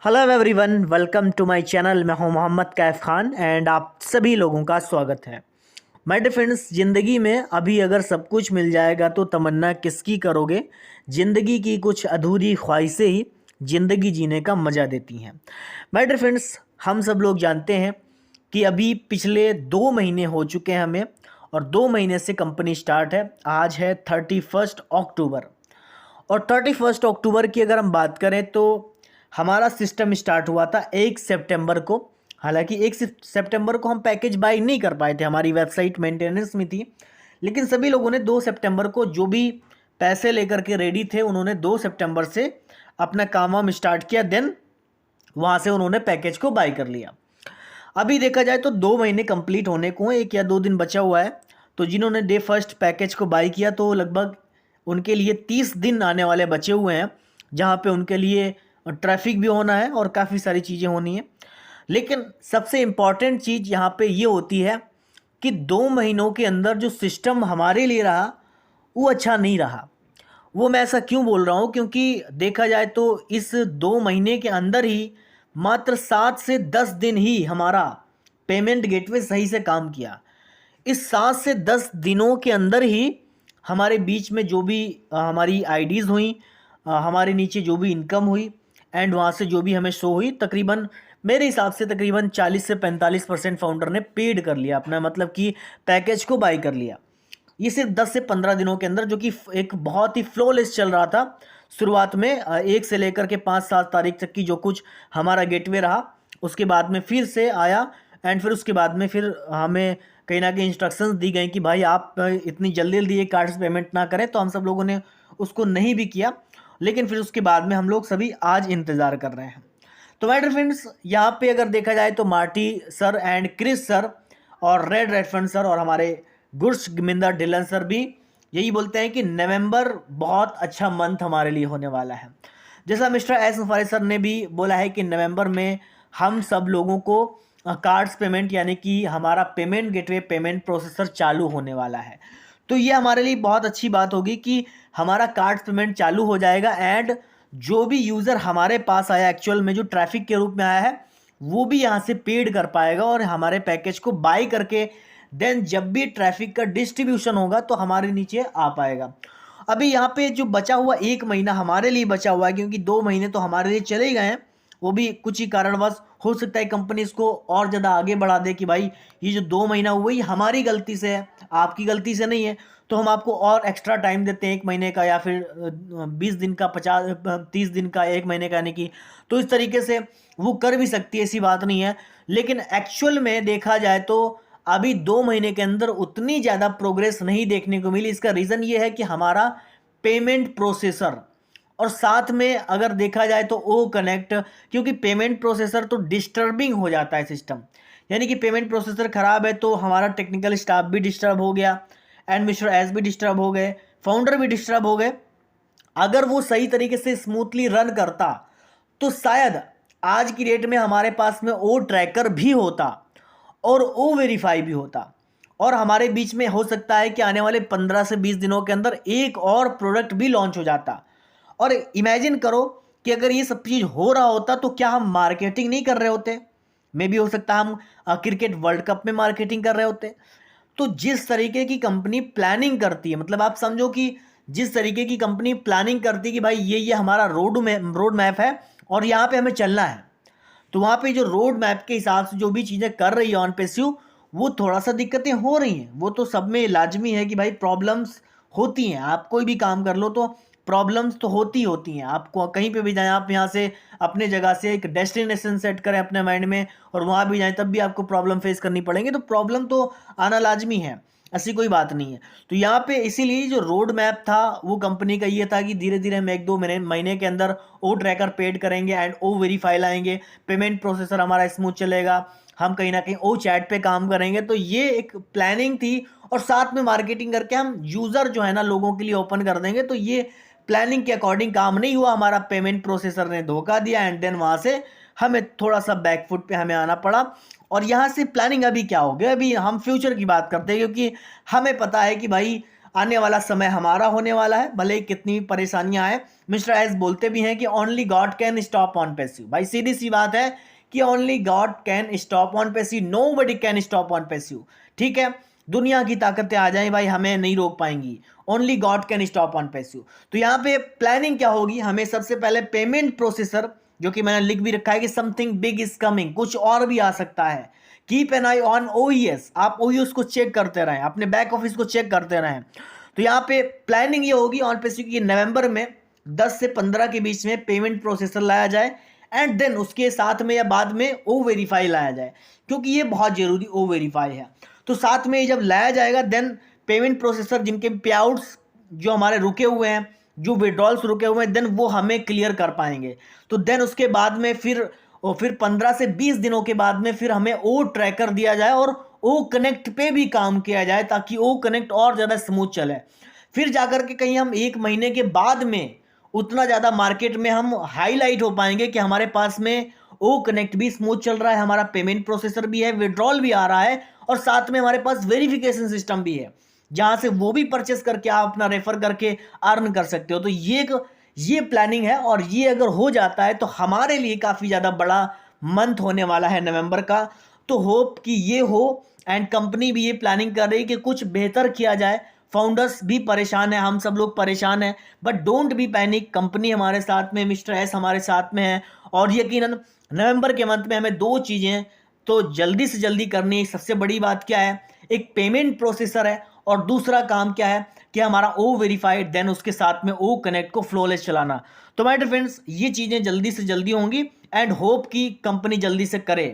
Hello everyone, welcome to my channel. मैं हूं Mohammad Kaif Khan and आप सभी लोगों का स्वागत है। माय डियर फ्रेंड्स, ज़िंदगी में अभी अगर सब कुछ मिल जाएगा तो तमन्ना किसकी करोगे। ज़िंदगी की कुछ अधूरी ख्वाहिशें ही ज़िंदगी जीने का मज़ा देती हैं। माय डियर फ्रेंड्स, हम सब लोग जानते हैं कि अभी पिछले 2 महीने हो चुके हैं हमें, और 2 महीने से कंपनी स्टार्ट है। आज है 31 अक्टूबर, और 31 अक्टूबर की अगर हम बात करें तो हमारा सिस्टम स्टार्ट हुआ था 1 सितंबर को। हालांकि 1 सितंबर को हम पैकेज बाई नहीं कर पाए थे, हमारी वेबसाइट मेंटेनेंस में थी। लेकिन सभी लोगों ने 2 सितंबर को जो भी पैसे लेकर के रेडी थे, उन्होंने 2 सितंबर से अपना काम वाम स्टार्ट किया। देन वहाँ से उन्होंने पैकेज को बाई कर लिया। अभी देखा जाए तो 2 महीने कंप्लीट होने को हैं, 1 या 2 दिन बचा हुआ है। तो जिन्होंने डे फर्स्ट पैकेज को बाई किया तो लगभग उनके लिए 30 दिन आने वाले बचे हुए हैं, जहाँ पे उनके लिए ट्रैफिक भी होना है और काफ़ी सारी चीज़ें होनी है। लेकिन सबसे इम्पॉर्टेंट चीज़ यहाँ पे ये होती है कि 2 महीनों के अंदर जो सिस्टम हमारे लिए रहा वो अच्छा नहीं रहा। वो मैं ऐसा क्यों बोल रहा हूँ, क्योंकि देखा जाए तो इस 2 महीने के अंदर ही मात्र 7 से 10 दिन ही हमारा पेमेंट गेटवे सही से काम किया। इस 7 से 10 दिनों के अंदर ही हमारे बीच में जो भी हमारी आईडीज़ हुई, हमारे नीचे जो भी इनकम हुई एंड वहाँ से जो भी हमें शो हुई, तकरीबन मेरे हिसाब से तकरीबन 40 से 45% फाउंडर ने पेड कर लिया अपना, मतलब कि पैकेज को बाई कर लिया। ये सिर्फ 10 से 15 दिनों के अंदर, जो कि एक बहुत ही फ्लॉलेस चल रहा था। शुरुआत में 1 से लेकर के 5-7 तारीख तक की जो कुछ हमारा गेटवे रहा, उसके बाद में फिर से आया एंड फिर उसके बाद में फिर हमें कहीं ना कहीं इंस्ट्रक्शंस दी गई कि भाई आप इतनी जल्दी जल्दी ये कार्ड्स पेमेंट ना करें। तो हम सब लोगों ने उसको नहीं भी किया, लेकिन फिर उसके बाद में हम लोग सभी आज इंतज़ार कर रहे हैं। तो माय डियर फ्रेंड्स, यहाँ पे अगर देखा जाए तो Marty sir and Chris sir और रेड रेडफंड सर और हमारे गुर्श गमिंदर डिलन सर भी यही बोलते हैं कि नवंबर बहुत अच्छा मंथ हमारे लिए होने वाला है। जैसा मिस्टर एस मुफारी सर ने भी बोला है कि नवंबर में हम सब लोगों को कार्ड्स पेमेंट यानी कि हमारा पेमेंट गेटवे पेमेंट प्रोसेसर चालू होने वाला है। तो ये हमारे लिए बहुत अच्छी बात होगी कि हमारा कार्ड्स पेमेंट चालू हो जाएगा एंड जो भी यूज़र हमारे पास आया एक्चुअल में जो ट्रैफिक के रूप में आया है, वो भी यहाँ से पेड कर पाएगा और हमारे पैकेज को बाई करके देन जब भी ट्रैफिक का डिस्ट्रीब्यूशन होगा तो हमारे नीचे आ पाएगा। अभी यहाँ पे जो बचा हुआ 1 महीना हमारे लिए बचा हुआ है, क्योंकि 2 महीने तो हमारे लिए चले गए हैं, वो भी कुछ ही कारणवश हो सकता है कंपनी इसको और ज़्यादा आगे बढ़ा दे कि भाई ये जो 2 महीना हुआ ये हमारी गलती से है, आपकी गलती से नहीं है। तो हम आपको और एक्स्ट्रा टाइम देते हैं 1 महीने का, या फिर 20 दिन का, 30 दिन का, 1 महीने का, यानी कि तो इस तरीके से वो कर भी सकती है, ऐसी बात नहीं है। लेकिन एक्चुअल में देखा जाए तो अभी 2 महीने के अंदर उतनी ज़्यादा प्रोग्रेस नहीं देखने को मिली। इसका रीज़न ये है कि हमारा पेमेंट प्रोसेसर और साथ में अगर देखा जाए तो ओ कनेक्ट, क्योंकि पेमेंट प्रोसेसर तो डिस्टर्बिंग हो जाता है सिस्टम। यानी कि पेमेंट प्रोसेसर ख़राब है तो हमारा टेक्निकल स्टाफ भी डिस्टर्ब हो गया एंड मिस्टर एस भी डिस्टर्ब हो गए, फाउंडर भी डिस्टर्ब हो गए। अगर वो सही तरीके से स्मूथली रन करता तो शायद आज की डेट में हमारे पास में ओ ट्रैकर भी होता और ओ वेरीफाई भी होता, और हमारे बीच में हो सकता है कि आने वाले 15 से 20 दिनों के अंदर एक और प्रोडक्ट भी लॉन्च हो जाता। और इमेजिन करो कि अगर ये सब चीज़ हो रहा होता तो क्या हम मार्केटिंग नहीं कर रहे होते? मे भी हो सकता है हम क्रिकेट वर्ल्ड कप में मार्केटिंग कर रहे होते। तो जिस तरीके की कंपनी प्लानिंग करती है, मतलब आप समझो कि जिस तरीके की कंपनी प्लानिंग करती है कि भाई ये हमारा रोड मैप है और यहाँ पे हमें चलना है, तो वहाँ पे जो रोड मैप के हिसाब से जो भी चीज़ें कर रही है ऑन पेस्यू, वो थोड़ा सा दिक्कतें हो रही हैं। वो तो सब में लाजमी है कि भाई प्रॉब्लम्स होती हैं, आप कोई भी काम कर लो तो प्रॉब्लम्स तो होती हैं। आपको कहीं पे भी जाएं, आप यहाँ से अपने जगह से एक डेस्टिनेशन सेट करें अपने माइंड में और वहाँ भी जाएं, तब भी आपको प्रॉब्लम फेस करनी पड़ेंगी। तो प्रॉब्लम तो आना लाजमी है, ऐसी कोई बात नहीं है। तो यहाँ पे इसीलिए जो रोड मैप था वो कंपनी का ये था कि धीरे धीरे हम 1-2 महीने के अंदर ओ ट्रैकर पेड करेंगे एंड ओ वेरीफाई लाएंगे, पेमेंट प्रोसेसर हमारा स्मूथ चलेगा, हम कहीं ना कहीं ओ चैट पे काम करेंगे। तो ये एक प्लानिंग थी और साथ में मार्केटिंग करके हम यूज़र जो है ना लोगों के लिए ओपन कर देंगे। तो ये प्लानिंग के अकॉर्डिंग काम नहीं हुआ, हमारा पेमेंट प्रोसेसर ने धोखा दिया एंड देन वहाँ से हमें थोड़ा सा बैकफुट पे हमें आना पड़ा। और यहाँ से प्लानिंग अभी क्या हो गया, अभी हम फ्यूचर की बात करते हैं, क्योंकि हमें पता है कि भाई आने वाला समय हमारा होने वाला है, भले ही कितनी भी परेशानियां आए। मिस्टर एस बोलते भी हैं कि only God can stop on passive. भाई सीधी सी बात है कि only God can stop on passive, nobody can stop on passive. ठीक है, दुनिया की ताकतें आ जाएं भाई, हमें नहीं रोक पाएंगी। Only God can stop on passive. तो यहाँ पे प्लानिंग क्या होगी, हमें सबसे पहले पेमेंट प्रोसेसर, जो कि मैंने लिख भी रखा है कि समथिंग बिग इज कमिंग, कुछ और भी आ सकता है। कीप एन आई ऑन ओईएस, आप ओईएस को चेक करते रहें, अपने बैक ऑफिस को चेक करते रहें। तो यहाँ पे प्लानिंग ये होगी ऑन पैसिव की नवंबर में 10 से 15 के बीच में पेमेंट प्रोसेसर लाया जाए, एंड देन उसके साथ में या बाद में ओ वेरीफाई लाया जाए, क्योंकि ये बहुत जरूरी ओ वेरीफाई है। तो साथ में जब लाया जाएगा देन पेमेंट प्रोसेसर जिनके पे आउट्स जो हमारे रुके हुए हैं, जो विड्रॉल्स रुके हुए हैं, देन वो हमें क्लियर कर पाएंगे। तो देन उसके बाद में फिर 15 से 20 दिनों के बाद में फिर हमें ओ ट्रैकर दिया जाए और ओ कनेक्ट पे भी काम किया जाए, ताकि ओ कनेक्ट और ज़्यादा स्मूथ चले। फिर जाकर के कहीं हम 1 महीने के बाद में उतना ज़्यादा मार्केट में हम हाईलाइट हो पाएंगे कि हमारे पास में ओ कनेक्ट भी स्मूथ चल रहा है, हमारा पेमेंट प्रोसेसर भी है, विड्रॉल भी आ रहा है, और साथ में हमारे पास वेरिफिकेशन सिस्टम भी है, जहां से वो भी परचेस करके आप अपना रेफर करके अर्न कर सकते हो। तो ये प्लानिंग है, और ये अगर हो जाता है तो हमारे लिए काफ़ी ज़्यादा बड़ा मंथ होने वाला है नवंबर का। तो होप कि ये हो, एंड कंपनी भी ये प्लानिंग कर रही है कि कुछ बेहतर किया जाए। फाउंडर्स भी परेशान है, हम सब लोग परेशान हैं, but don't be panic, company हमारे साथ में, मिस्टर एस हमारे साथ में है। और यकीनन नवंबर के मंथ में हमें 2 चीज़ें तो जल्दी से जल्दी करनी है। सबसे बड़ी बात क्या है, एक पेमेंट प्रोसेसर है, और दूसरा काम क्या है कि हमारा ओ वेरीफाइड, देन उसके साथ में ओ कनेक्ट को फ्लोलेस चलाना। तो माय डियर फ्रेंड्स, ये चीज़ें जल्दी से जल्दी होंगी, एंड होप कि कंपनी जल्दी से करे।